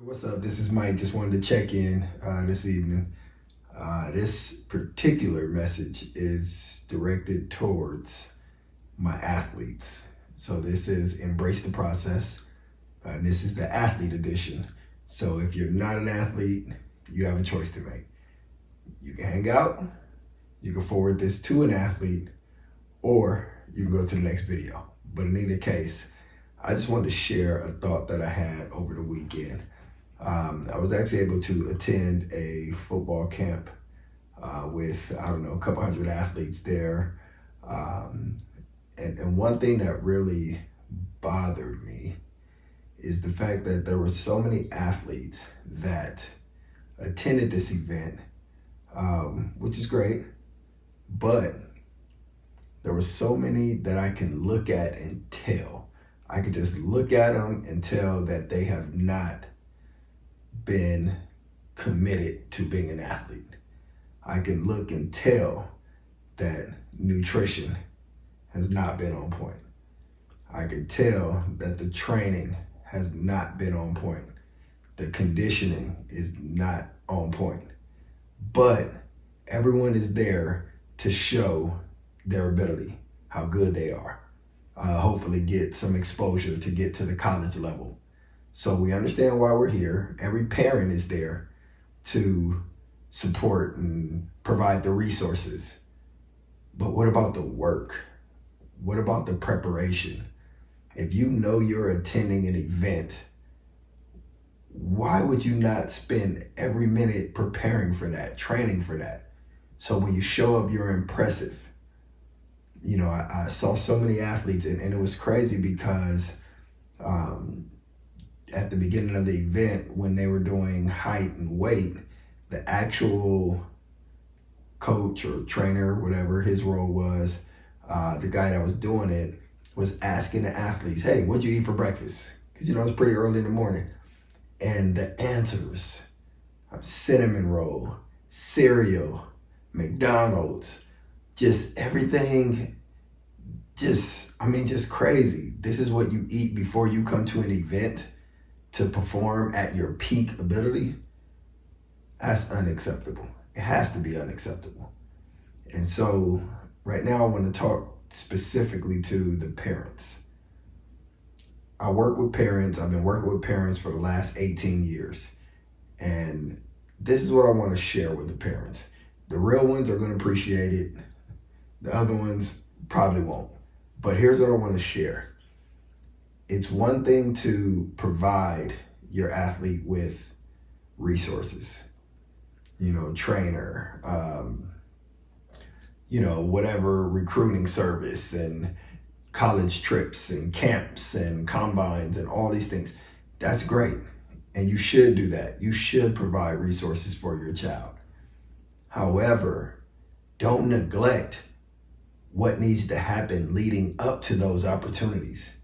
What's up? This is Mike. Just wanted to check in this evening. This particular message is directed towards my athletes. So this is Embrace the Process, and this is the athlete edition. So if you're not an athlete, you have a choice to make. You can hang out, you can forward this to an athlete, or you can go to the next video. But in either case, I just wanted to share a thought that I had over the weekend. I was actually able to attend a football camp with, a couple hundred athletes there. And one thing that really bothered me is the fact that there were so many athletes that attended this event, which is great, but there were so many that I can look at and tell. I could just look at them and tell that they have not been committed to being an athlete. I can look and tell that nutrition has not been on point. I can tell that the training has not been on point. The conditioning is not on point. But everyone is there to show their ability, how good they are. Hopefully get some exposure to get to the college level. So we understand why we're here. Every parent is there to support and provide the resources. But what about the work? What about the preparation? If you know you're attending an event, why would you not spend every minute preparing for that, training for that? So when you show up, you're impressive. You know, I saw so many athletes, and it was crazy because at the beginning of the event, when they were doing height and weight, the actual coach or trainer, whatever his role was, the guy that was doing it was asking the athletes, hey, what'd you eat for breakfast? Because, it's pretty early in the morning. And the answers, cinnamon roll, cereal, McDonald's, just everything, just crazy. This is what you eat before you come to an event to perform at your peak ability. That's unacceptable. It has to be unacceptable. And so right now I want to talk specifically to the parents. I work with parents. I've been working with parents for the last 18 years. And this is what I want to share with the parents. The real ones are going to appreciate it. The other ones probably won't. But here's what I want to share. It's one thing to provide your athlete with resources, trainer, whatever recruiting service and college trips and camps and combines and all these things. That's great. And you should do that. You should provide resources for your child. However, don't neglect what needs to happen leading up to those opportunities.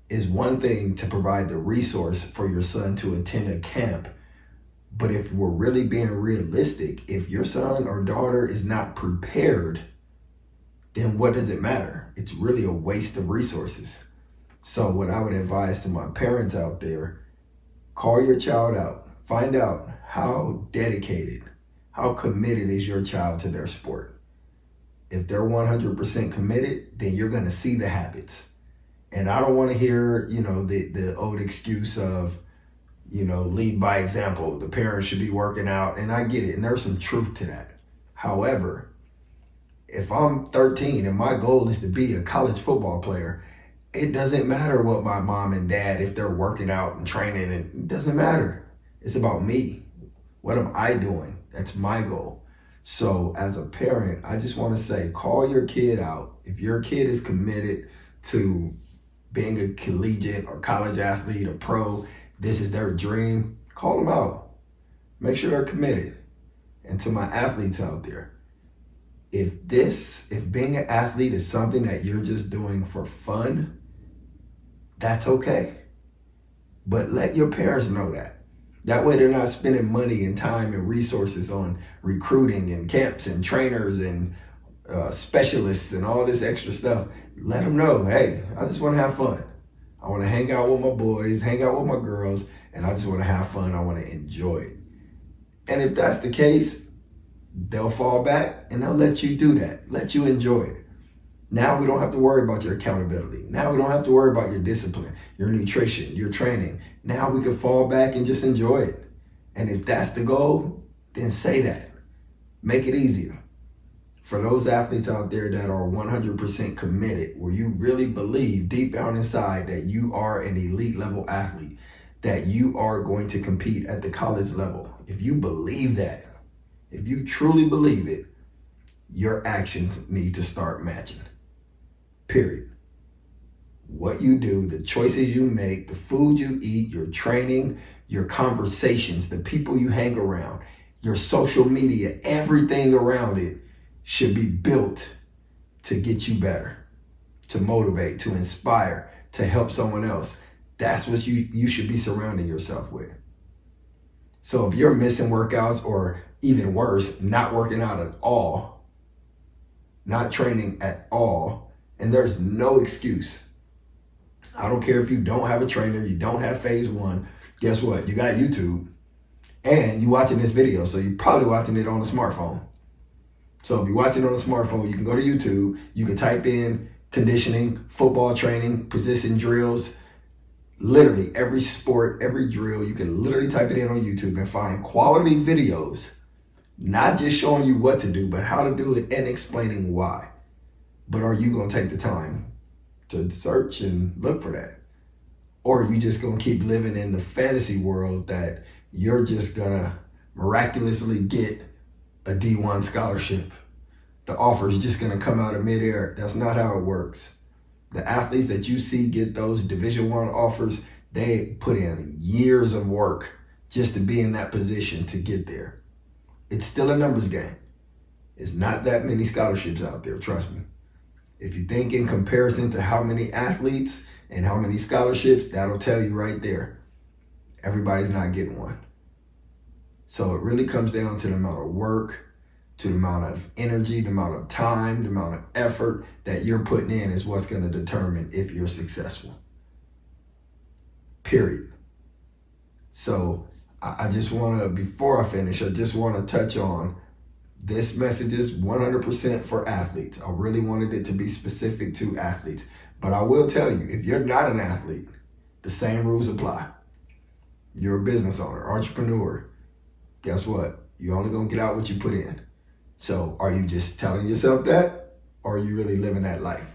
Is one thing to provide the resource for your son to attend a camp, but if we're really being realistic, if your son or daughter is not prepared, then what does it matter? It's really a waste of resources. So what I would advise to my parents out there, call your child out, find out how dedicated, how committed is your child to their sport. If they're 100% committed, then you're going to see the habits. And I don't want to hear, the old excuse of, lead by example. The parents should be working out. And I get it. And there's some truth to that. However, if I'm 13 and my goal is to be a college football player, it doesn't matter what my mom and dad, if they're working out and training, it doesn't matter. It's about me. What am I doing? That's my goal. So as a parent, I just want to say, call your kid out. If your kid is committed to being a collegiate or college athlete or pro, this is their dream, call them out. Make sure they're committed. And to my athletes out there, if being an athlete is something that you're just doing for fun, that's okay. But let your parents know that. That way they're not spending money and time and resources on recruiting and camps and trainers and specialists and all this extra stuff. Let them know, hey, I just want to have fun. I want to hang out with my boys, hang out with my girls, and I just want to have fun. I want to enjoy it. And if that's the case, they'll fall back and they'll let you do that, let you enjoy it. Now we don't have to worry about your accountability. Now we don't have to worry about your discipline, your nutrition, your training. Now we can fall back and just enjoy it. And if that's the goal, then say that. Make it easier. For those athletes out there that are 100% committed, where you really believe deep down inside that you are an elite level athlete, that you are going to compete at the college level, if you believe that, if you truly believe it, your actions need to start matching. Period. What you do, the choices you make, the food you eat, your training, your conversations, the people you hang around, your social media, everything around it should be built to get you better, to motivate, to inspire, to help someone else. That's what you should be surrounding yourself with. So if you're missing workouts, or even worse, not working out at all, not training at all, and there's no excuse. I don't care if you don't have a trainer, you don't have phase one, guess what? You got YouTube and you're watching this video, so you're probably watching it on a smartphone. So if you're watching on a smartphone, you can go to YouTube, you can type in conditioning, football training, position drills, literally every sport, every drill, you can literally type it in on YouTube and find quality videos, not just showing you what to do, but how to do it and explaining why. But are you going to take the time to search and look for that? Or are you just going to keep living in the fantasy world that you're just going to miraculously get a D1 scholarship? The offer is just going to come out of midair. That's not how it works. The athletes that you see get those Division I offers, they put in years of work just to be in that position to get there. It's still a numbers game. It's not that many scholarships out there, trust me. If you think in comparison to how many athletes and how many scholarships, that'll tell you right there, everybody's not getting one. So it really comes down to the amount of work, to the amount of energy, the amount of time, the amount of effort that you're putting in is what's going to determine if you're successful. Period. So I just want to, before I finish, I just want to touch on this message is 100% for athletes. I really wanted it to be specific to athletes. But I will tell you, if you're not an athlete, the same rules apply. You're a business owner, entrepreneur. Guess what? You're only going to get out what you put in. So are you just telling yourself that, or are you really living that life?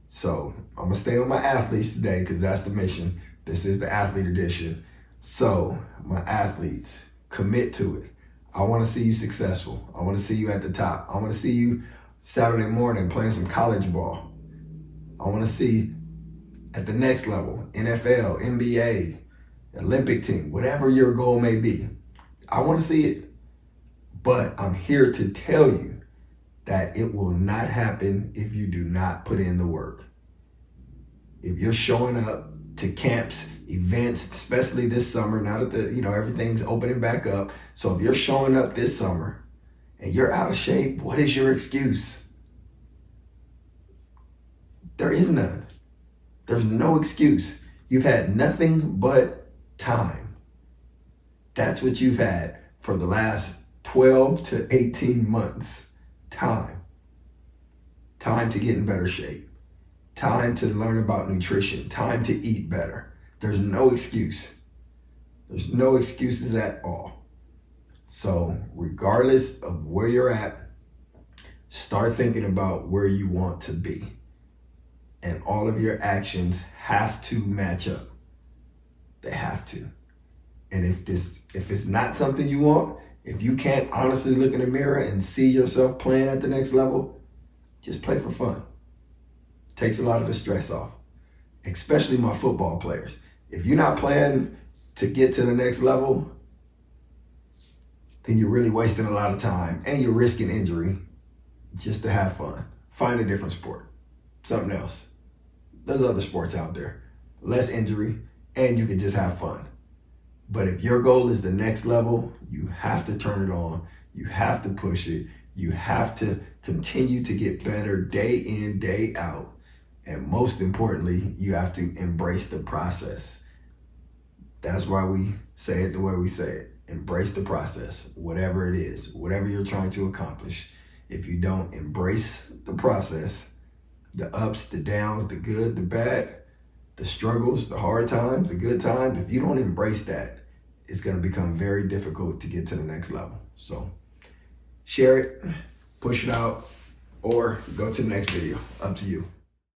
So I'm going to stay on my athletes today because that's the mission. This is the athlete edition. So my athletes, commit to it. I want to see you successful. I want to see you at the top. I want to see you Saturday morning playing some college ball. I want to see at the next level, NFL, NBA, Olympic team, whatever your goal may be. I want to see it. But I'm here to tell you that it will not happen if you do not put in the work. If you're showing up to camps, events, especially this summer, now that everything's opening back up. So if you're showing up this summer and you're out of shape, what is your excuse? There is none. There's no excuse. You've had nothing but time. That's what you've had for the last 12 to 18 months. Time to get in better shape. Time to learn about nutrition. Time to eat better. There's no excuse. There's no excuses at all. So regardless of where you're at, start thinking about where you want to be. And all of your actions have to match up. They have to. And if it's not something you want, if you can't honestly look in the mirror and see yourself playing at the next level, just play for fun. Takes a lot of the stress off, especially my football players. If you're not playing to get to the next level, then you're really wasting a lot of time and you're risking injury just to have fun. Find a different sport, something else. There's other sports out there, less injury, and you can just have fun. But if your goal is the next level, you have to turn it on. You have to push it. You have to continue to get better day in, day out. And most importantly, you have to embrace the process. That's why we say it the way we say it. Embrace the process, whatever it is, whatever you're trying to accomplish. If you don't embrace the process, the ups, the downs, the good, the bad, the struggles, the hard times, the good times, if you don't embrace that, it's going to become very difficult to get to the next level. So share it, push it out, or go to the next video. Up to you.